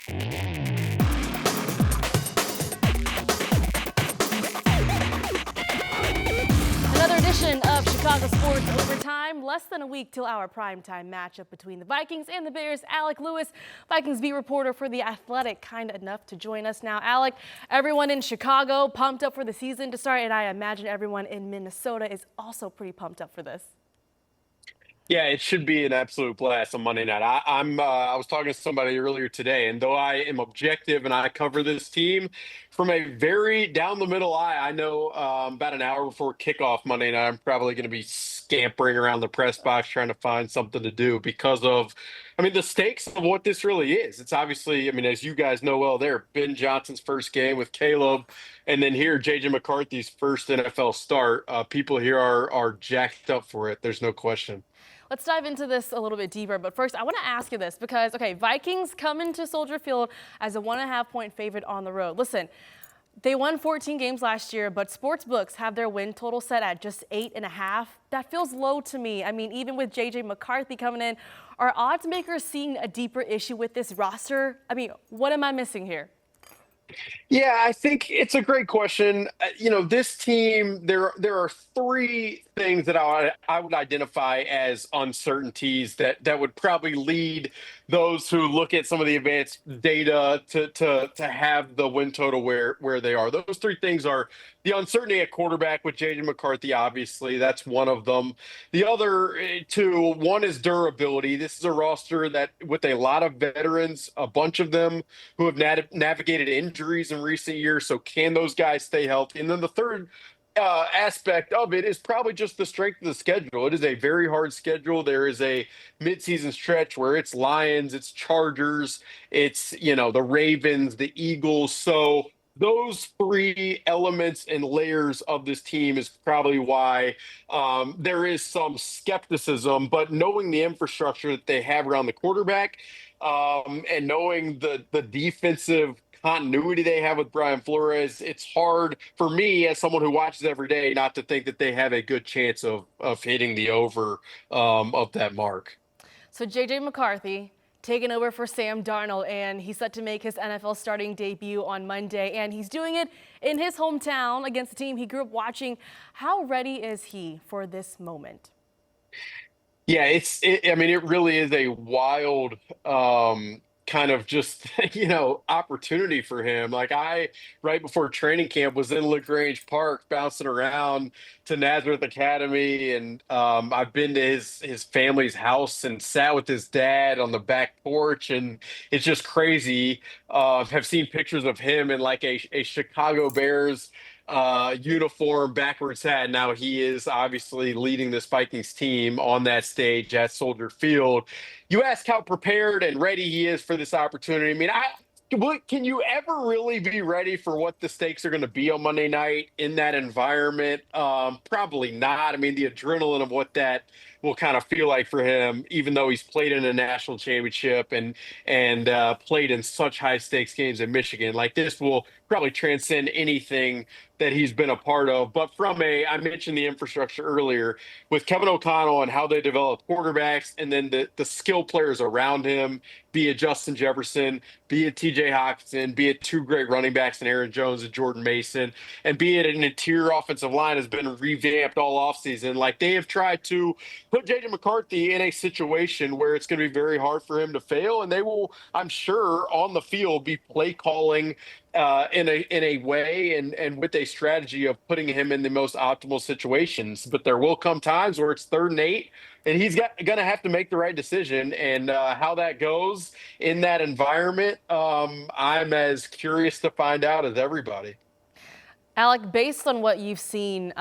Another edition of Chicago Sports Overtime. Less than a week till our primetime matchup between the Vikings and the Bears. Alec Lewis, Vikings beat reporter for The Athletic, kind enough to join us now. Alec, everyone in Chicago pumped up for the season to start, and I imagine everyone in Minnesota is also pretty pumped up for this. Yeah, it should be an absolute blast on Monday night. I was talking to somebody earlier today, and though I am objective and I cover this team from a very down the middle eye, I know about an hour before kickoff Monday night, I'm probably going to be scampering around the press box trying to find something to do because of, the stakes of what this really is. It's obviously, as you guys know well, there, Ben Johnson's first game with Caleb, and then here, JJ McCarthy's first NFL start. People here are jacked up for it. There's no question. Let's dive into this a little bit deeper, but first I want to ask you this because, Vikings come into Soldier Field as a 1.5-point favorite on the road. Listen, they won 14 games last year, but sports books have their win total set at just 8.5. That feels low to me. Even with JJ McCarthy coming in, are odds makers seeing a deeper issue with this roster? What am I missing here? Yeah, I think it's a great question. This team, there are three things that I would identify as uncertainties that would probably lead those who look at some of the advanced data to have the win total where they are. Those three things are the uncertainty at quarterback with JJ McCarthy, obviously. That's one of them. The other two, one is durability. This is a roster that with a lot of veterans, a bunch of them who have navigated injuries in recent years. So can those guys stay healthy? And then the third aspect of it is probably just the strength of the schedule. It is a very hard schedule. There is a midseason stretch where it's Lions, it's Chargers, it's, the Ravens, the Eagles. So those three elements and layers of this team is probably why there is some skepticism, but knowing the infrastructure that they have around the quarterback and knowing the defensive continuity they have with Brian Flores, it's hard for me as someone who watches every day not to think that they have a good chance of hitting the over of that mark. So JJ McCarthy taking over for Sam Darnold, and he's set to make his NFL starting debut on Monday, and he's doing it in his hometown against the team he grew up watching. How ready is he for this moment? Yeah, it really is a wild kind of just opportunity for him. Like right before training camp was in LaGrange Park bouncing around to Nazareth Academy, and I've been to his family's house and sat with his dad on the back porch, and it's just crazy. Have seen pictures of him in like a Chicago Bears uniform, backwards hat. Now he is obviously leading this Vikings team on that stage at Soldier Field. You ask how prepared and ready he is for this opportunity. Can you ever really be ready for what the stakes are going to be on Monday night in that environment? Probably not. The adrenaline of what that will kind of feel like for him, even though he's played in a national championship and played in such high stakes games in Michigan, like this will probably transcend anything that he's been a part of. But I mentioned the infrastructure earlier with Kevin O'Connell and how they develop quarterbacks, and then the skill players around him, be it Justin Jefferson, be it TJ Hockenson, be it two great running backs in Aaron Jones and Jordan Mason, and be it an interior offensive line has been revamped all offseason. Like they have tried to put JJ McCarthy in a situation where it's going to be very hard for him to fail, and they will, I'm sure, on the field be play calling in a way and with a strategy of putting him in the most optimal situations. But there will come times where it's 3rd and 8, and he's going to have to make the right decision. And how that goes in that environment, I'm as curious to find out as everybody. Alec, based on what you've seen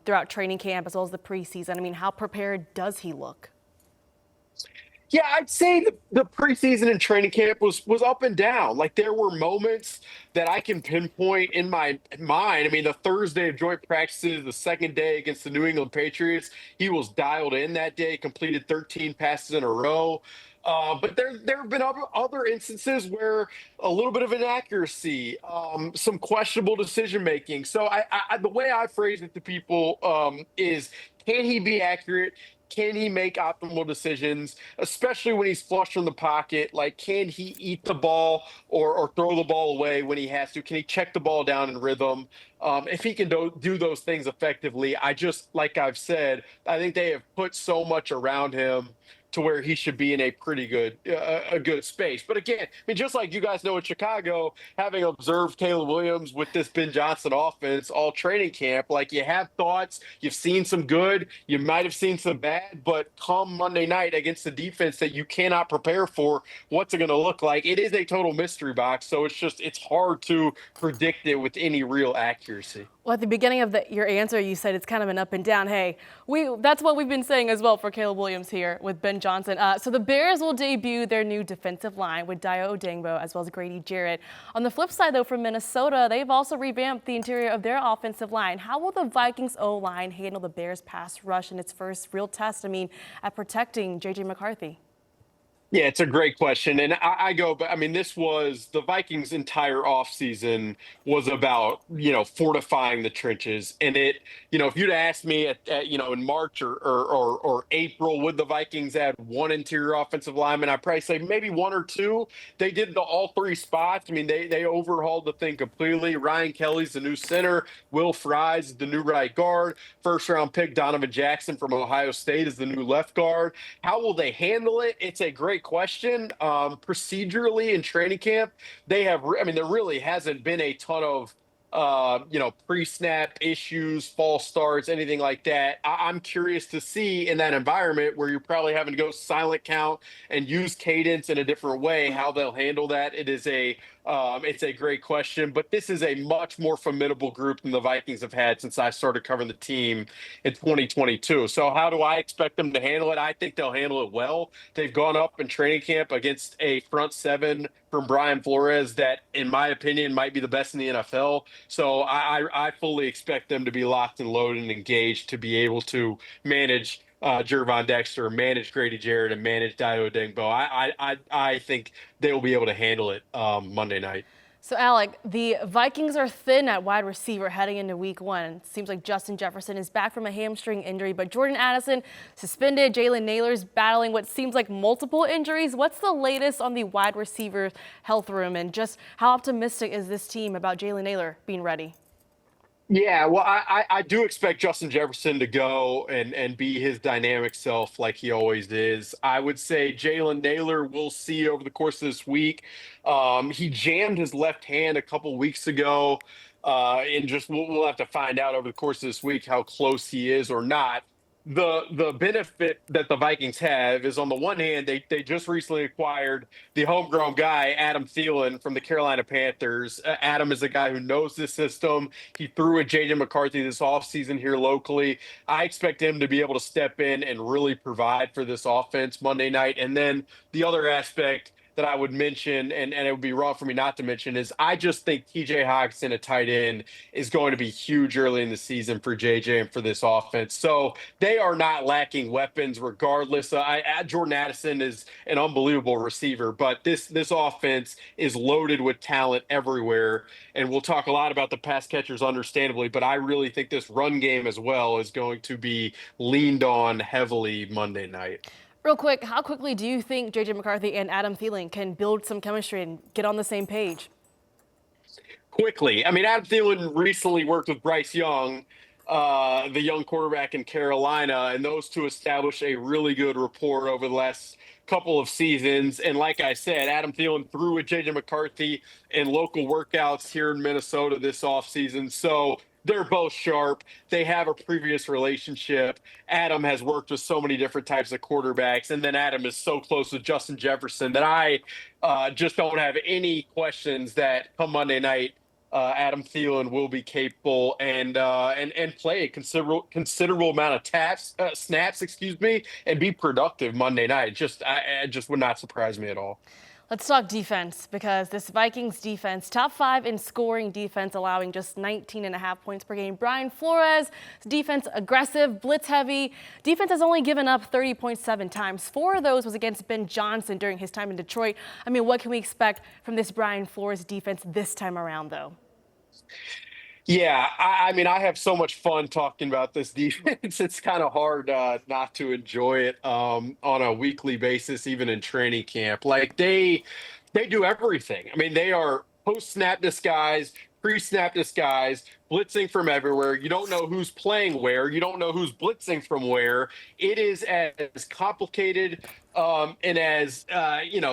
throughout training camp as well as the preseason, how prepared does he look? Yeah, I'd say the preseason and training camp was up and down. Like there were moments that I can pinpoint in my mind. The Thursday of joint practices, the second day against the New England Patriots, he was dialed in that day, completed 13 passes in a row. But there have been other instances where a little bit of inaccuracy, some questionable decision making. So the way I phrase it to people is, can he be accurate? can he make optimal decisions, especially when he's flush from the pocket? Like, can he eat the ball or throw the ball away when he has to? Can he check the ball down in rhythm? If he can do those things effectively, like I've said, I think they have put so much around him to where he should be in a pretty good a good space. But again, I mean, just like you guys know in Chicago, having observed Caleb Williams with this Ben Johnson offense all training camp, like you have thoughts, you've seen some good, you might have seen some bad, but come Monday night against the defense that you cannot prepare for, what's it going to look like? It is a total mystery box, so it's hard to predict it with any real accuracy. Well, at the beginning of your answer, you said it's kind of an up and down. Hey, that's what we've been saying as well for Caleb Williams here with Ben Johnson. So the Bears will debut their new defensive line with Dio Odengbo as well as Grady Jarrett. On the flip side, though, for Minnesota, they've also revamped the interior of their offensive line. How will the Vikings O-line handle the Bears pass rush in its first real test, at protecting J.J. McCarthy? Yeah, it's a great question. And but I mean, this was the Vikings' entire offseason was about, fortifying the trenches. And if you'd asked me in March or April, would the Vikings add one interior offensive lineman? I'd probably say maybe one or two. They did all three spots. I mean, they overhauled the thing completely. Ryan Kelly's the new center. Will Fries is the new right guard. First round pick Donovan Jackson from Ohio State is the new left guard. How will they handle it? It's a great question. Procedurally in training camp, there really hasn't been a ton of pre-snap issues, false starts, anything like that. I'm curious to see in that environment where you're probably having to go silent count and use cadence in a different way, how they'll handle that. It's a great question, but this is a much more formidable group than the Vikings have had since I started covering the team in 2022. So how do I expect them to handle it? I think they'll handle it well. They've gone up in training camp against a front seven from Brian Flores that, in my opinion, might be the best in the NFL. So I fully expect them to be locked and loaded and engaged to be able to manage Gervon Dexter, manage Grady Jarrett, and manage Dio Dingbo. I think they will be able to handle it Monday night. So, Alec, the Vikings are thin at wide receiver heading into week one. It seems like Justin Jefferson is back from a hamstring injury, but Jordan Addison suspended. Jalen Nailor's battling what seems like multiple injuries. What's the latest on the wide receiver health room, and just how optimistic is this team about Jalen Nailor being ready? Yeah, well, I do expect Justin Jefferson to go and be his dynamic self like he always is. I would say Jalen Nailor we'll see over the course of this week. He jammed his left hand a couple weeks ago, and just we'll have to find out over the course of this week how close he is or not. The benefit that the Vikings have is, on the one hand, they just recently acquired the homegrown guy, Adam Thielen from the Carolina Panthers. Adam is a guy who knows this system. He threw at J.J. McCarthy this offseason here locally. I expect him to be able to step in and really provide for this offense Monday night. And then the other aspect that I would mention, and it would be wrong for me not to mention, is I just think TJ Hockenson, a tight end, is going to be huge early in the season for JJ and for this offense. So they are not lacking weapons regardless. Jordan Addison is an unbelievable receiver, but this offense is loaded with talent everywhere. And we'll talk a lot about the pass catchers, understandably, but I really think this run game as well is going to be leaned on heavily Monday night. Real quick, how quickly do you think J.J. McCarthy and Adam Thielen can build some chemistry and get on the same page? Quickly. I mean, Adam Thielen recently worked with Bryce Young, the young quarterback in Carolina, and those two established a really good rapport over the last couple of seasons. And like I said, Adam Thielen threw with J.J. McCarthy in local workouts here in Minnesota this offseason. So they're both sharp. They have a previous relationship. Adam has worked with so many different types of quarterbacks. And then Adam is so close with Justin Jefferson that I just don't have any questions that come Monday night, Adam Thielen will be capable and play a considerable amount of snaps, and be productive Monday night. It just would not surprise me at all. Let's talk defense, because this Vikings defense, top 5 in scoring defense, allowing just 19.5 points per game. Brian Flores' defense, aggressive, blitz heavy. Defense has only given up 30.7 times. 4 of those was against Ben Johnson during his time in Detroit. What can we expect from this Brian Flores defense this time around, though? Yeah, I mean, I have so much fun talking about this defense. It's kind of hard not to enjoy it on a weekly basis, even in training camp. Like they do everything. I mean, they are post snap disguise, pre snap disguise, blitzing from everywhere. You don't know who's playing where. You don't know who's blitzing from where. It is as complicated and as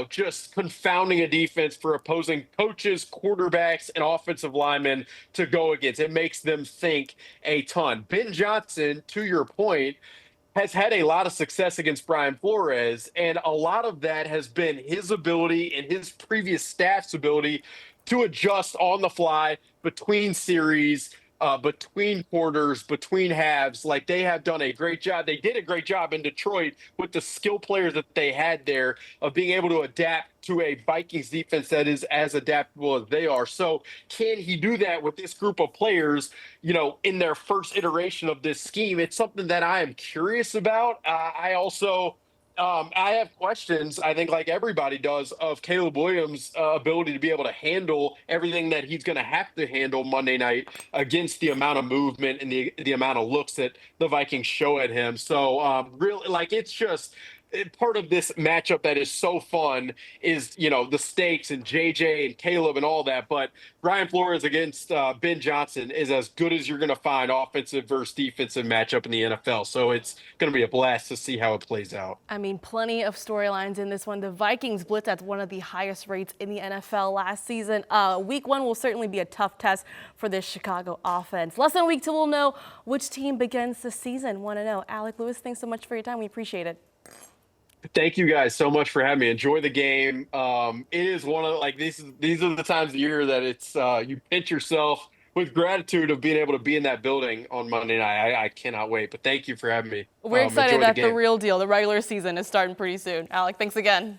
just confounding a defense for opposing coaches, quarterbacks, and offensive linemen to go against. It makes them think a ton. Ben Johnson, to your point, has had a lot of success against Brian Flores, and a lot of that has been his ability and his previous staff's ability to adjust on the fly between series, between quarters, between halves. Like they have done a great job. They did a great job in Detroit with the skill players that they had there of being able to adapt to a Vikings defense that is as adaptable as they are. So, can he do that with this group of players, in their first iteration of this scheme? It's something that I am curious about. I have questions, I think, like everybody does, of Caleb Williams' ability to be able to handle everything that he's going to have to handle Monday night against the amount of movement and the amount of looks that the Vikings show at him. So, really, like, it's just part of this matchup that is so fun is the stakes and JJ and Caleb and all that. But Brian Flores against Ben Johnson is as good as you're going to find offensive versus defensive matchup in the NFL. So it's going to be a blast to see how it plays out. I mean, plenty of storylines in this one. The Vikings blitz at one of the highest rates in the NFL last season. Week 1 will certainly be a tough test for this Chicago offense. Less than a week till we'll know which team begins the season 1-0. Alec Lewis, thanks so much for your time. We appreciate it. Thank you guys so much for having me. Enjoy the game. It is one of like these are the times of year that it's you pinch yourself with gratitude of being able to be in that building on Monday night. I cannot wait. But thank you for having me. We're excited Enjoy the that the game. real deal, the regular season, is starting pretty soon. Alec, thanks again.